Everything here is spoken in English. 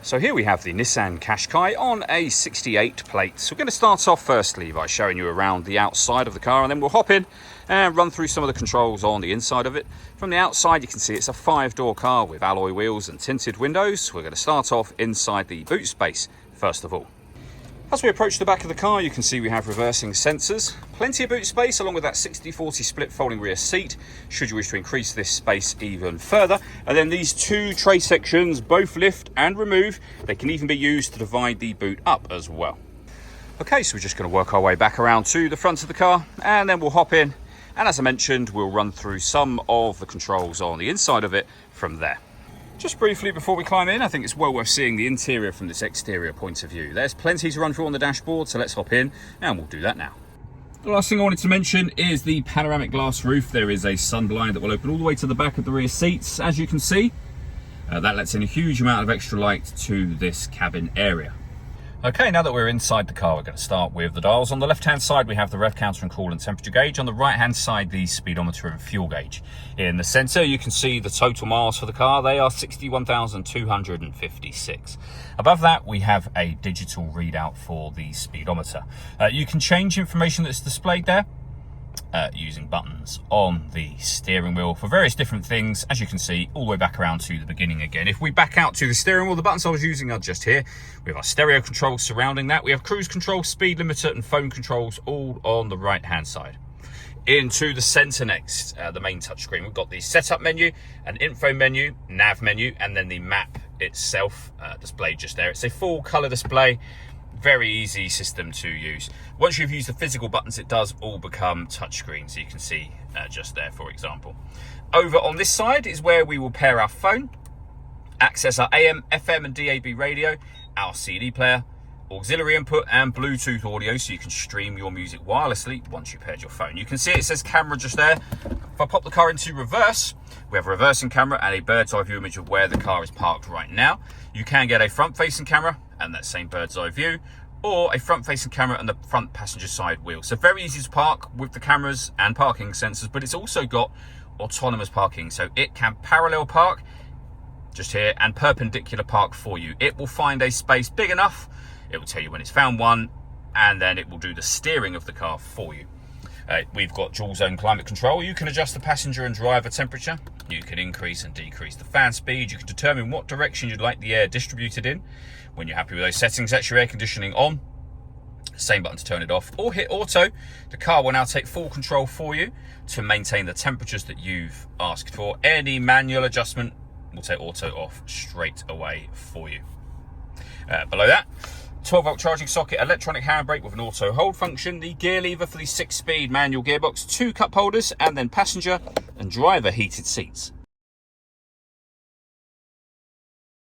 So here we have the Nissan Qashqai on a 68 plate. So we're going to start off firstly by showing you around the outside of the car, and then we'll hop in and run through some of the controls on the inside of it. From the outside you can see it's a 5-door car with alloy wheels and tinted windows. We're going to start off inside the boot space first of all. As we approach the back of the car, you can see we have reversing sensors, plenty of boot space along with that 60/40 split folding rear seat, should you wish to increase this space even further. And then these two tray sections both lift and remove. They can even be used to divide the boot up as well. Okay, so we're just going to work our way back around to the front of the car, and then we'll hop in. And as I mentioned, we'll run through some of the controls on the inside of it from there. Just briefly before we climb in, I think it's well worth seeing the interior from this exterior point of view. There's plenty to run through on the dashboard, so let's hop in and we'll do that now. The last thing I wanted to mention is the panoramic glass roof. There is a sunblind that will open all the way to the back of the rear seats, as you can see. That lets in a huge amount of extra light to this cabin area. Okay, now that we're inside the car, we're going to start with the dials. On the left-hand side, we have the rev counter and coolant temperature gauge. On the right-hand side, the speedometer and fuel gauge. In the centre, you can see the total miles for the car. They are 61,256. Above that, we have a digital readout for the speedometer. You can change information that's displayed there using buttons on the steering wheel for various different things, as you can see, all the way back around to the beginning again. If we back out to the steering wheel, the buttons I was using are just here. We have our stereo controls surrounding that. We have cruise control, speed limiter and phone controls all on the right hand side. Into the center next, the main touchscreen. We've got the setup menu, an info menu, nav menu, and then the map itself displayed just there. It's a full color display. Very easy system to use. Once you've used the physical buttons, it does all become touchscreen, so you can see just there, for example. Over on this side is where we will pair our phone, access our AM, FM and DAB radio, our CD player, auxiliary input and Bluetooth audio, so you can stream your music wirelessly once you've paired your phone. You can see it says camera just there. If I pop the car into reverse, we have a reversing camera and a bird's eye view image of where the car is parked right now. You can get a front facing camera and that same bird's eye view, or a front facing camera and the front passenger side wheel. So very easy to park with the cameras and parking sensors, but it's also got autonomous parking. So it can parallel park just here and perpendicular park for you. It will find a space big enough. It will tell you when it's found one, and then it will do the steering of the car for you. We've got dual zone climate control. You can adjust the passenger and driver temperature. You can increase and decrease the fan speed. You can determine what direction you'd like the air distributed in. When you're happy with those settings, set your air conditioning on. Same button to turn it off, or hit auto. The car will now take full control for you to maintain the temperatures that you've asked for. Any manual adjustment will take auto off straight away for you. Below that, 12-volt charging socket, electronic handbrake with an auto hold function, the gear lever for the 6-speed manual gearbox, 2 cup holders, and then passenger and driver heated seats.